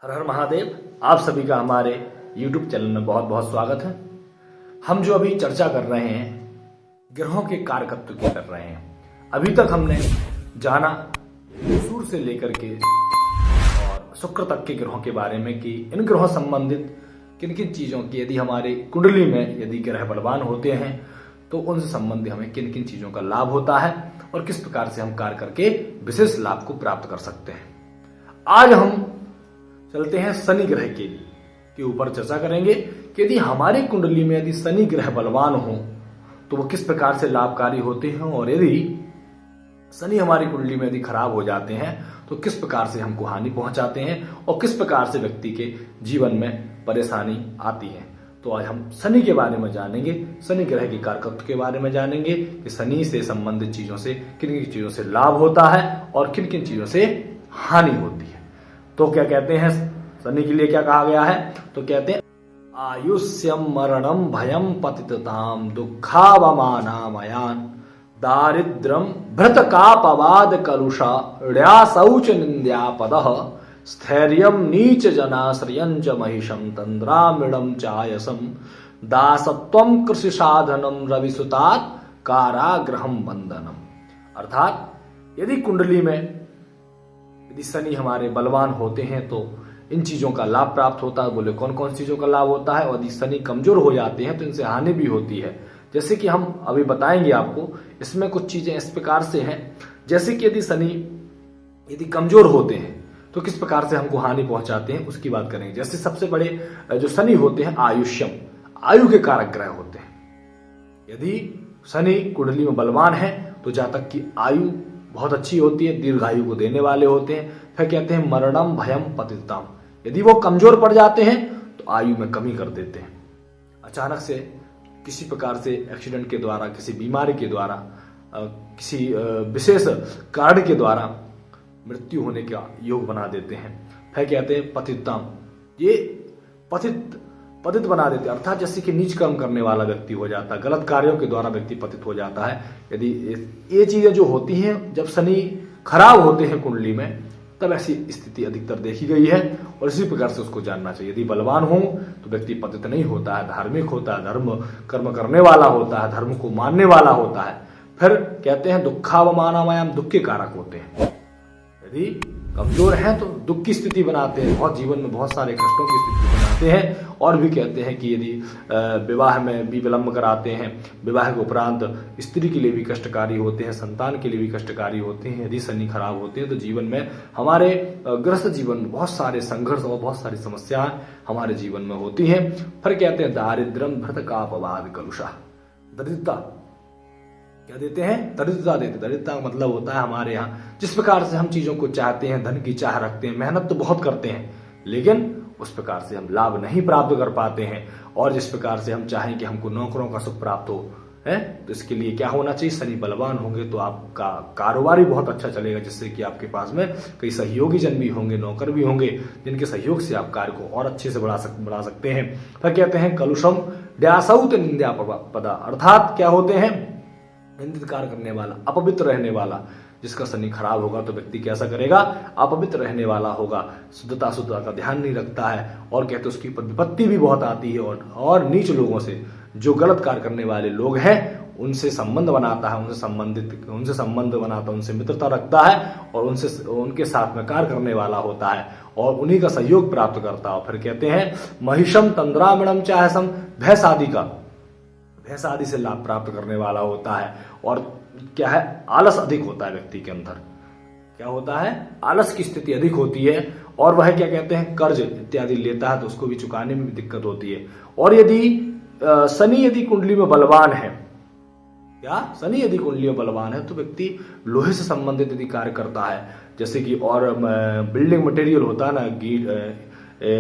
हर हर महादेव। आप सभी का हमारे YouTube चैनल में बहुत बहुत स्वागत है। हम जो अभी चर्चा कर रहे हैं ग्रहों के कारकत्व की कर रहे हैं। अभी तक हमने जाना सूर्य से लेकर के और शुक्र तक के ग्रहों के बारे में कि इन ग्रहों संबंधित किन किन चीजों की यदि हमारे कुंडली में यदि ग्रह बलवान होते हैं तो उनसे संबंधित हमें किन किन चीजों का लाभ होता है और किस प्रकार से हम कार्य करके विशेष लाभ को प्राप्त कर सकते हैं। आज हम चलते हैं शनि ग्रह के ऊपर चर्चा करेंगे कि यदि हमारी कुंडली में यदि शनि ग्रह बलवान हो तो वो किस प्रकार से लाभकारी होते हैं और यदि शनि हमारी कुंडली में यदि खराब हो जाते हैं तो किस प्रकार से हमको हानि पहुंचाते हैं और किस प्रकार से व्यक्ति के जीवन में परेशानी आती है। तो आज हम शनि के बारे में जानेंगे, शनि ग्रह के कारकत्व के बारे में जानेंगे कि शनि से संबंधित चीजों से किन किन चीजों से लाभ होता है और किन किन चीजों से हानि होती है। तो क्या कहते हैं शनि के लिए क्या कहा गया है, तो कहते हैं आयुष्यम मरणम भयम पतितताम दुखावमानामयान दारिद्रम भृतकापवाद कलुषा ऋयासौच निंद्यापदः स्थैर्यम नीच जनाश्रयं च महिषम तंद्रामिणम चायसम दासत्वम कृषि साधनम रविसुतात कारागृहम बंधनम। अर्थात यदि कुंडली में यदि शनि हमारे बलवान होते हैं तो इन चीजों का लाभ प्राप्त होता है। बोले कौन कौन सी चीजों का लाभ होता है, और यदि शनि कमजोर हो जाते हैं तो इनसे हानि भी होती है। जैसे कि हम अभी बताएंगे आपको, इसमें कुछ चीजें इस प्रकार से हैं जैसे कि यदि शनि यदि कमजोर होते हैं तो किस प्रकार से हमको हानि पहुंचाते हैं उसकी बात करेंगे। जैसे सबसे बड़े जो शनि होते हैं आयुष्यम, आयु के कारक ग्रह होते हैं। यदि शनि कुंडली में बलवान है तो जातक की आयु बहुत अच्छी होती है, दीर्घायु को देने वाले होते हैं। फिर कहते हैं मरणम भयम पतितताम, यदि वो कमजोर पड़ जाते हैं तो आयु में कमी कर देते हैं। अचानक से किसी प्रकार से एक्सीडेंट के द्वारा, किसी बीमारी के द्वारा, किसी विशेष कारण के द्वारा मृत्यु होने का योग बना देते हैं। फिर कहते हैं पतितताम, ये पतित बना देते हैं, अर्थात जैसे कि नीच कर्म करने वाला व्यक्ति हो जाता है, गलत कार्यों के द्वारा व्यक्ति पतित हो जाता है। यदि ये चीजें जो होती हैं जब शनि खराब होते हैं कुंडली में तब ऐसी स्थिति अधिकतर देखी गई है और इसी प्रकार से उसको जानना चाहिए। यदि बलवान हो तो व्यक्ति पतित नहीं होता है, धार्मिक होता है, धर्म कर्म करने वाला होता है, धर्म को मानने वाला होता है। फिर कहते हैं दुखावमानामयाम, दुख के कारक होते हैं। यदि कमजोर हैं तो दुख की स्थिति बनाते हैं, बहुत जीवन में बहुत सारे कष्टों की स्थिति बनाते हैं। और भी कहते हैं कि यदि विवाह में भी विलंब कराते हैं, विवाह के उपरांत स्त्री के लिए भी कष्टकारी होते हैं, संतान के लिए भी कष्टकारी होते हैं। यदि शनि खराब होते हैं तो जीवन में हमारे गृहस्थ जीवन में बहुत सारे संघर्ष और बहुत सारी समस्याएं हमारे जीवन में होती हैं। फिर कहते हैं दारिद्रम भृतकापवाद कलुषा, दरिद्रता क्या देते हैं, दरिद्रता देते। दरिद्रता का मतलब होता है हमारे यहाँ जिस प्रकार से हम चीजों को चाहते हैं, धन की चाह रखते हैं, मेहनत तो बहुत करते हैं लेकिन उस प्रकार से हम लाभ नहीं प्राप्त कर पाते हैं। और जिस प्रकार से हम चाहें कि हमको नौकरों का सुख प्राप्त हो है, तो इसके लिए क्या होना चाहिए, शनि बलवान होंगे तो आपका कारोबार भी बहुत अच्छा चलेगा, जिससे कि आपके पास में कई सहयोगी जन भी होंगे, नौकर भी होंगे जिनके सहयोग से आप कार्य को और अच्छे से बढ़ा सकते हैं। फिर कहते हैं कलुषम ड्यासौत निंद्यापदा, अर्थात क्या होते हैं, निंदित कार्य करने वाला, अपवित्र रहने वाला। जिसका शनि खराब होगा तो व्यक्ति कैसा करेगा, अपवित्र रहने वाला होगा, शुद्धता का ध्यान नहीं रखता है। और कहते उसकी विपत्ति भी बहुत आती है और नीच लोगों से, जो गलत कार्य करने वाले लोग हैं उनसे संबंध बनाता है, उनसे संबंध बनाता है, उनसे मित्रता रखता है और उनके साथ में कार्य करने वाला होता है और उन्हीं का सहयोग प्राप्त करता है। फिर कहते हैं महिषम तंद्रामिणम चाहसम, भैंस आदि से लाभ प्राप्त करने वाला होता है। और क्या है, आलस अधिक होता है व्यक्ति के अंदर, क्या होता है, आलस की स्थिति अधिक होती है। और वह क्या कहते हैं कर्ज इत्यादि लेता है तो उसको भी चुकाने में भी दिक्कत होती है। और यदि शनि यदि कुंडली में बलवान है, शनि यदि कुंडली में बलवान है तो व्यक्ति लोहे से संबंधित यदि कार्य करता है, जैसे कि और बिल्डिंग मटेरियल होता है ना,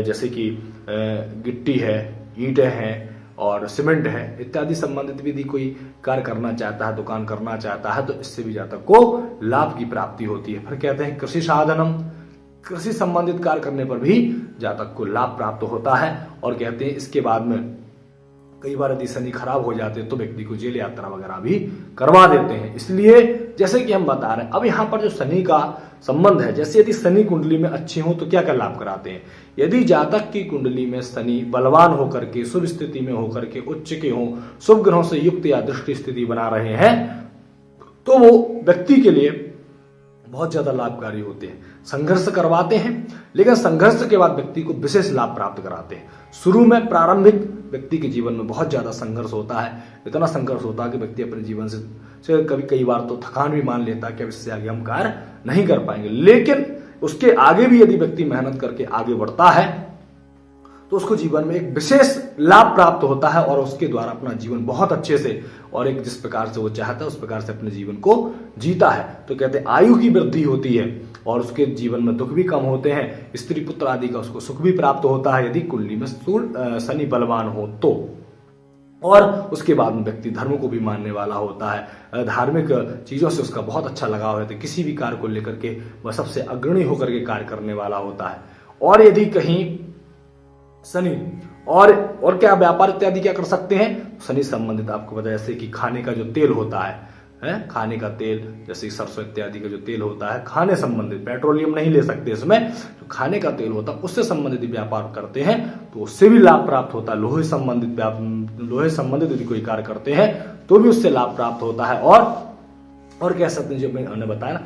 जैसे कि गिट्टी है, ईंटें हैं और सीमेंट है इत्यादि संबंधित भी यदि कोई कार्य करना चाहता है, दुकान करना चाहता है तो इससे भी जातक को लाभ की प्राप्ति होती है। फिर कहते हैं कृषि साधनम, कृषि संबंधित कार्य करने पर भी जातक को लाभ प्राप्त होता है। और कहते हैं इसके बाद में कई बार यदि शनि खराब हो जाते हैं तो व्यक्ति को जेल यात्रा वगैरह भी करवा देते हैं। इसलिए जैसे कि हम बता रहे हैं, अब यहाँ पर जो शनि का संबंध है, जैसे यदि शनि कुंडली में अच्छे हो तो क्या क्या लाभ कराते हैं। यदि जातक की कुंडली में शनि बलवान होकर के, शुभ स्थिति में होकर के, उच्च के हो, शुभ ग्रहों से युक्त या दृष्टि स्थिति बना रहे हैं, तो वो व्यक्ति के लिए बहुत ज्यादा लाभकारी होते हैं। संघर्ष करवाते हैं, लेकिन संघर्ष के बाद व्यक्ति को विशेष लाभ प्राप्त कराते हैं। शुरू में प्रारंभिक व्यक्ति के जीवन में बहुत ज्यादा संघर्ष होता है, इतना संघर्ष होता है कि व्यक्ति अपने जीवन से कई बार तो थकान भी मान लेता है कि अब इससे आगे हम कार्य नहीं कर पाएंगे। लेकिन उसके आगे भी यदि व्यक्ति मेहनत करके आगे बढ़ता है तो उसको जीवन में एक विशेष लाभ प्राप्त होता है और उसके द्वारा अपना जीवन बहुत अच्छे से और एक जिस प्रकार से वो चाहता है उस प्रकार से अपने जीवन को जीता है। तो कहते हैं आयु की वृद्धि होती है और उसके जीवन में दुख भी कम होते हैं, स्त्री पुत्र आदि का उसको सुख भी प्राप्त होता है यदि कुंडली में शनि बलवान हो तो। और उसके बाद में व्यक्ति धर्म को भी मानने वाला होता है, धार्मिक चीजों से उसका बहुत अच्छा लगाव है, तो किसी भी कार्य को लेकर के वह सबसे अग्रणी होकर के कार्य करने वाला होता है। और यदि कहीं शनि और क्या व्यापार इत्यादि क्या कर सकते हैं, शनि संबंधित आपको पता है जैसे कि खाने का जो तेल होता है खाने का तेल, जैसे सरसों इत्यादि का जो तेल होता है, खाने संबंधित, पेट्रोलियम नहीं ले सकते इसमें, जो खाने का तेल होता है उससे संबंधित व्यापार करते हैं तो उससे भी लाभ प्राप्त होता है। लोहे संबंधित यदि कोई कार्य करते हैं तो भी उससे लाभ प्राप्त होता है। और कह सकते हैं जो मैंने बताया ना,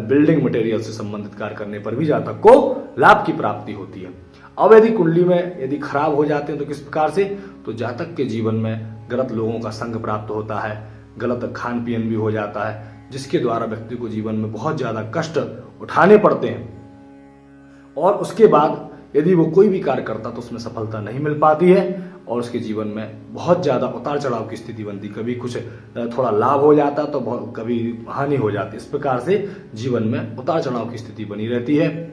बिल्डिंग मटेरियल से संबंधित कार्य करने पर भी जातक को लाभ की प्राप्ति होती है। अब यदि कुंडली में यदि खराब हो जाते हैं तो किस प्रकार से, तो जातक के जीवन में गलत लोगों का संग प्राप्त होता है, गलत खान पीन भी हो जाता है, जिसके द्वारा व्यक्ति को जीवन में बहुत ज्यादा कष्ट उठाने पड़ते हैं। और उसके बाद यदि वो कोई भी कार्य करता तो उसमें सफलता नहीं मिल पाती है और उसके जीवन में बहुत ज्यादा उतार चढ़ाव की स्थिति बनती, कभी कुछ थोड़ा लाभ हो जाता तो कभी हानि हो जाती। इस प्रकार से जीवन में उतार चढ़ाव की स्थिति बनी रहती है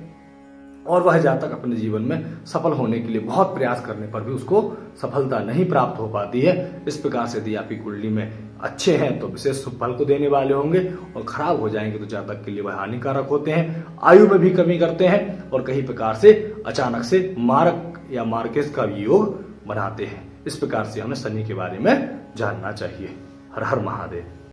और वह जातक अपने जीवन में सफल होने के लिए बहुत प्रयास करने पर भी उसको सफलता नहीं प्राप्त हो पाती है। इस प्रकार से यदि आपकी कुंडली में अच्छे हैं तो विशेष शुभ फल को देने वाले होंगे और खराब हो जाएंगे तो जातक के लिए वह हानिकारक होते हैं, आयु में भी कमी करते हैं और कई प्रकार से अचानक से मारक या मार्केज का भी योग बनाते हैं। इस प्रकार से हमें शनि के बारे में जानना चाहिए। हर हर महादेव।